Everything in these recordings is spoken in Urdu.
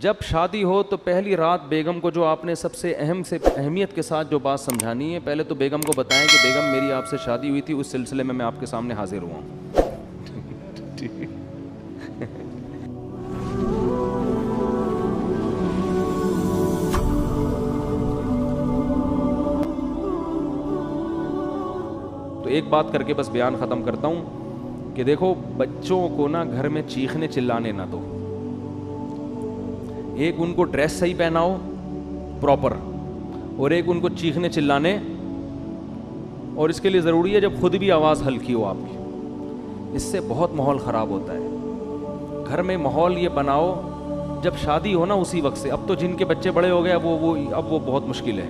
جب شادی ہو تو پہلی رات بیگم کو جو آپ نے سب سے اہمیت کے ساتھ جو بات سمجھانی ہے، پہلے تو بیگم کو بتائیں کہ بیگم میری آپ سے شادی ہوئی تھی، اس سلسلے میں آپ کے سامنے حاضر ہوا ہوں. تو ایک بات کر کے بس بیان ختم کرتا ہوں کہ دیکھو بچوں کو نا گھر میں چیخنے چلانے نہ دو. ایک ان کو ڈریس صحیح پہناؤ پراپر، اور ایک ان کو چیخنے چلانے، اور اس کے لیے ضروری ہے جب خود بھی آواز ہلکی ہو آپ کی. اس سے بہت ماحول خراب ہوتا ہے. گھر میں ماحول یہ بناؤ جب شادی ہو نا اسی وقت سے. اب تو جن کے بچے بڑے ہو گئے اب وہ بہت مشکل ہے.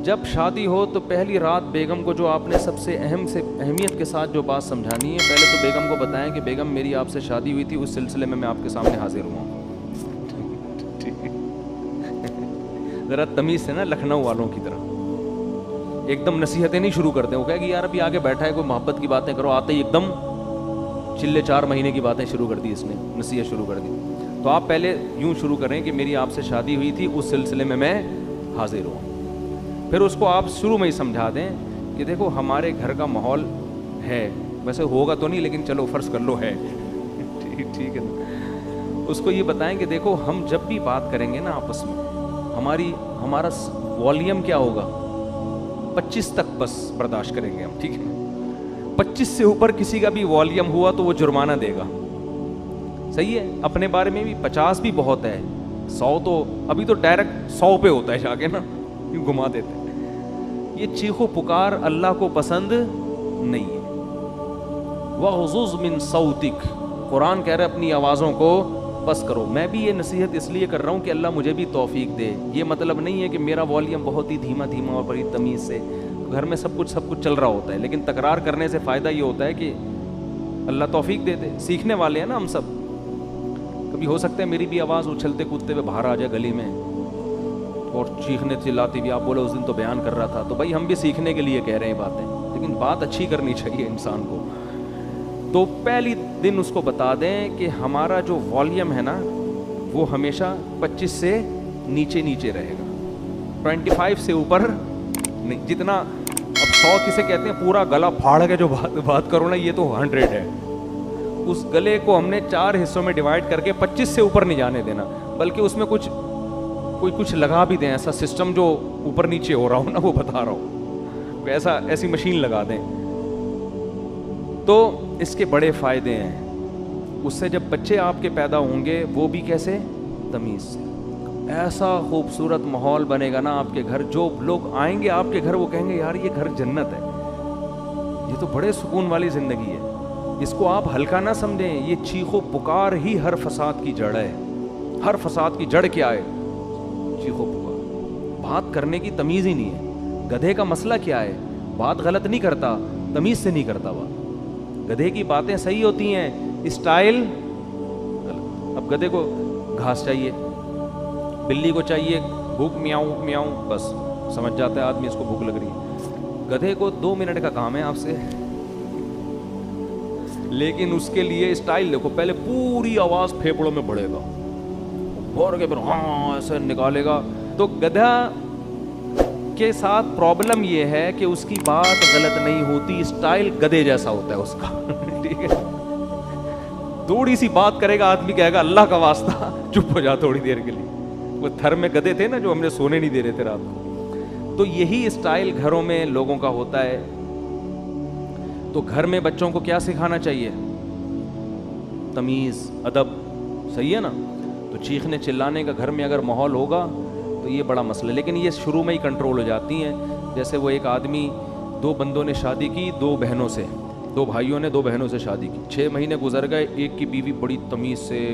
جب شادی ہو تو پہلی رات بیگم کو جو آپ نے سب سے اہمیت کے ساتھ جو بات سمجھانی ہے، پہلے تو بیگم کو بتائیں کہ بیگم میری آپ سے شادی ہوئی تھی، اس سلسلے میں آپ کے سامنے حاضر ہوا ہوں. ذرا تمیز سے نا لکھنؤ والوں کی طرح ایک دم نصیحتیں نہیں شروع کرتے. وہ کہے کہ یار ابھی آگے بیٹھا ہے کوئی محبت کی باتیں کرو، آتے ہی ایک دم چلے 4 مہینے کی باتیں شروع کر دی، اس نے نصیحت شروع کر دی. تو آپ پہلے یوں شروع کریں کہ میری آپ سے شادی ہوئی تھی، اس سلسلے میں حاضر ہوں. پھر اس کو آپ شروع میں ہی سمجھا دیں کہ دیکھو ہمارے گھر کا ماحول ہے، ویسے ہوگا تو نہیں لیکن چلو فرض کر لو ہے. ٹھیک ہے نا. اس کو یہ بتائیں کہ دیکھو ہم جب بھی بات کریں گے نا آپس میں، ہمارا والیوم کیا ہوگا 25 تک بس برداشت کریں گے ہم. ٹھیک ہے نا. 25 سے اوپر کسی کا بھی والیوم ہوا تو وہ جرمانہ دے گا. صحیح ہے. اپنے بارے میں بھی 50 بھی بہت ہے، 100 تو ابھی تو ڈائریکٹ 100 پہ ہوتا ہے جا کے نا، یوں گھما دیتے ہیں. یہ چیخو پکار اللہ کو پسند نہیں ہے. وَغْضُضْ مِن صَوْتِكَ، قرآن کہہ رہا ہے اپنی آوازوں کو بس کرو. میں بھی یہ نصیحت اس لیے کر رہا ہوں کہ اللہ مجھے بھی توفیق دے. یہ مطلب نہیں ہے کہ میرا والیوم بہت ہی دھیما اور بڑی تمیز سے. گھر میں سب کچھ چل رہا ہوتا ہے، لیکن تکرار کرنے سے فائدہ یہ ہوتا ہے کہ اللہ توفیق دے دے. سیکھنے والے ہیں نا ہم سب. کبھی ہو سکتا ہے میری بھی آواز اچھلتے کودتے ہوئے باہر آ جائے گلی میں اور چیخنے چلاتی بھی. آپ بولے اس دن تو بیان کر رہا تھا، تو بھائی ہم بھی سیکھنے کے لیے کہہ رہے ہیں باتیں، لیکن بات اچھی کرنی چاہیے انسان کو. تو پہلی دن اس کو بتا دیں کہ ہمارا جو والیوم ہے نا وہ ہمیشہ 25 سے نیچے رہے گا، 25 سے اوپر نہیں. جتنا اب 100 کسے کہتے ہیں پورا گلا پھاڑ کے جو بات کرو نا، یہ تو 100 ہے. اس گلے کو ہم نے 4 حصوں میں ڈیوائڈ کر کے 25 سے اوپر نہیں جانے دینا، بلکہ اس میں کچھ لگا بھی دیں، ایسا سسٹم جو اوپر نیچے ہو رہا ہو نا وہ بتا رہا ہو، ایسی مشین لگا دیں. تو اس کے بڑے فائدے ہیں. اس سے جب بچے آپ کے پیدا ہوں گے وہ بھی کیسے؟ تمیز سے. ایسا خوبصورت ماحول بنے گا نا آپ کے گھر، جو لوگ آئیں گے آپ کے گھر وہ کہیں گے یار یہ گھر جنت ہے، یہ تو بڑے سکون والی زندگی ہے. اس کو آپ ہلکا نہ سمجھیں. یہ چیخو پکار ہی ہر فساد کی جڑ ہے. ہر فساد کی جڑ کیا ہے؟ چیخو پکار. بات کرنے کی تمیز ہی نہیں ہے. گدھے کا مسئلہ کیا ہے؟ بات غلط نہیں کرتا، تمیز سے نہیں کرتا بات. گدھے کی باتیں صحیح ہوتی ہیں، اسٹائل غلط. اب گدھے کو گھاس چاہیے، بلی کو چاہیے بھوک میاؤں میاؤں، بس سمجھ جاتا ہے آدمی اس کو بھوک لگ رہی ہے. گدھے کو 2 منٹ کا کام ہے آپ سے، لیکن اس کے لیے اسٹائل دیکھو. پہلے پوری آواز پھیپڑوں میں بڑھے گا اور کے پھر ہاں ایسے نکالے گا. تو گدھا کے ساتھ پرابلم یہ ہے کہ اس کی بات غلط نہیں ہوتی، اسٹائل گدھے جیسا ہوتا ہے اس کا. ٹھیک ہے. تھوڑی سی بات کرے گا آدمی کہے گا اللہ کا واسطہ چپ ہو جا تھوڑی دیر کے لیے. وہ تھر میں گدھے تھے نا جو ہم نے سونے نہیں دے رہے تھے رات کو. تو یہی اسٹائل گھروں میں لوگوں کا ہوتا ہے. تو گھر میں بچوں کو کیا سکھانا چاہیے؟ تمیز، ادب. صحیح ہے نا. تو چیخنے چلانے کا گھر میں اگر ماحول ہوگا تو یہ بڑا مسئلہ ہے. لیکن یہ شروع میں ہی کنٹرول ہو جاتی ہیں. جیسے وہ ایک آدمی، 2 بندوں نے شادی کی 2 بہنوں سے، 2 بھائیوں نے 2 بہنوں سے شادی کی. 6 مہینے گزر گئے. ایک کی بیوی بڑی تمیز سے،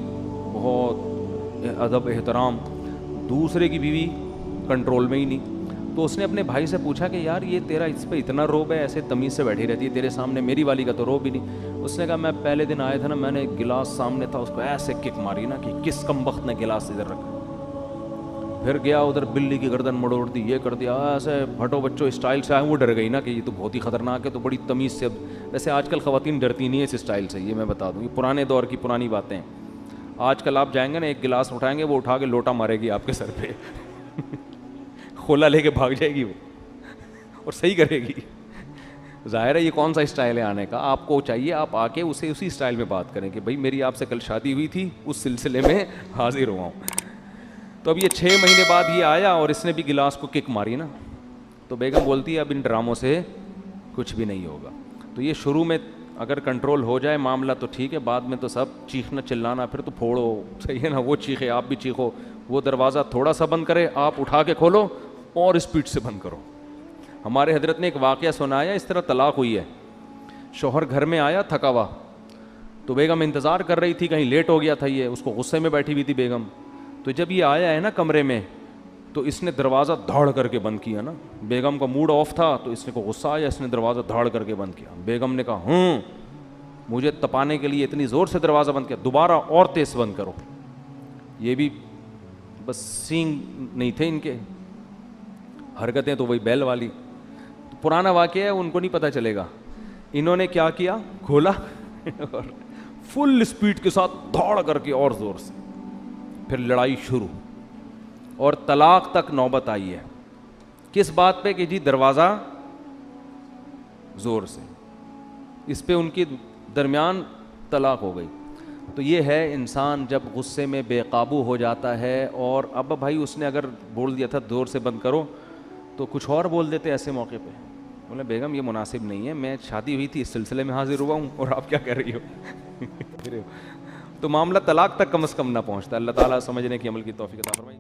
بہت ادب احترام، دوسرے کی بیوی کنٹرول میں ہی نہیں. تو اس نے اپنے بھائی سے پوچھا کہ یار یہ تیرا اس پہ اتنا روب ہے، ایسے تمیز سے بیٹھی رہتی ہے تیرے سامنے، میری والی کا تو روب ہی نہیں. اس نے کہا میں پہلے دن آیا تھا نا، میں نے گلاس سامنے تھا اس کو ایسے کک ماری نا کہ کس کم وقت نے گلاس ادھر رکھا. پھر گیا ادھر بلی کی گردن مڑوڑ دی، یہ کر دیا، ایسے بھٹو بچوں اسٹائل سے آئے. وہ ڈر گئی نا کہ یہ تو بہت ہی خطرناک ہے، تو بڑی تمیز سے. ویسے آج کل خواتین ڈرتی نہیں ہے اس اسٹائل سے، یہ میں بتا دوں، یہ پرانے دور کی پرانی باتیں. آج کل آپ جائیں گے نا، ایک گلاس اٹھائیں گے وہ اٹھا کے لوٹا مارے گی آپ کے سر پہ کھولا لے کے بھاگ جائے گی وہ اور صحیح کرے گی. ظاہر ہے یہ کون سا اسٹائل ہے آنے کا. آپ کو چاہیے آپ آ کے اسے اسی اسٹائل میں بات کریں کہ بھائی میری آپ سے کل شادی ہوئی تھی، اس سلسلے میں حاضر ہوا ہوں. تو اب یہ 6 مہینے بعد یہ آیا اور اس نے بھی گلاس کو کک ماری نا. تو بیگم بولتی ہے اب ان ڈراموں سے کچھ بھی نہیں ہوگا. تو یہ شروع میں اگر کنٹرول ہو جائے معاملہ تو ٹھیک ہے، بعد میں تو سب چیخنا چلانا پھر تو پھوڑو، صحیح ہے نا. وہ چیخے آپ بھی چیخو، وہ دروازہ تھوڑا سا بند کرے آپ اٹھا کے کھولو اور اسپیڈ سے بند کرو. ہمارے حضرت نے ایک واقعہ سنایا، اس طرح طلاق ہوئی ہے. شوہر گھر میں آیا تھکا ہوا، تو بیگم انتظار کر رہی تھی، کہیں لیٹ ہو گیا تھا یہ، اس کو غصے میں بیٹھی ہوئی تھی بیگم. تو جب یہ آیا ہے نا کمرے میں تو اس نے دروازہ دھاڑ کر کے بند کیا نا. بیگم کا موڈ آف تھا تو اس کو غصہ آیا، اس نے دروازہ دھاڑ کر کے بند کیا. بیگم نے کہا مجھے تپانے کے لیے اتنی زور سے دروازہ بند کیا، دوبارہ اور تیز بند کرو. یہ بھی بس سینگ نہیں تھے ان کے، حرکتیں تو وہی بیل والی. پرانا واقعہ ہے، ان کو نہیں پتہ چلے گا. انہوں نے کیا کیا، کھولا اور فل اسپیڈ کے ساتھ دھاڑ کر کے اور زور سے، پھر لڑائی شروع اور طلاق تک نوبت آئی ہے. کس بات پہ کہ جی دروازہ زور سے، اس پہ ان کے درمیان طلاق ہو گئی. تو یہ ہے انسان جب غصے میں بے قابو ہو جاتا ہے. اور اب بھائی اس نے اگر بول دیا تھا زور سے بند کرو تو کچھ اور بول دیتے ایسے موقع پہ. بولے بیگم یہ مناسب نہیں ہے، میں شادی ہوئی تھی اس سلسلے میں حاضر ہوا ہوں اور آپ کیا کر رہی ہو تو معاملہ طلاق تک کم از کم نہ پہنچتا. اللہ تعالیٰ سمجھنے کی عمل کی توفیق عطا فرمائے.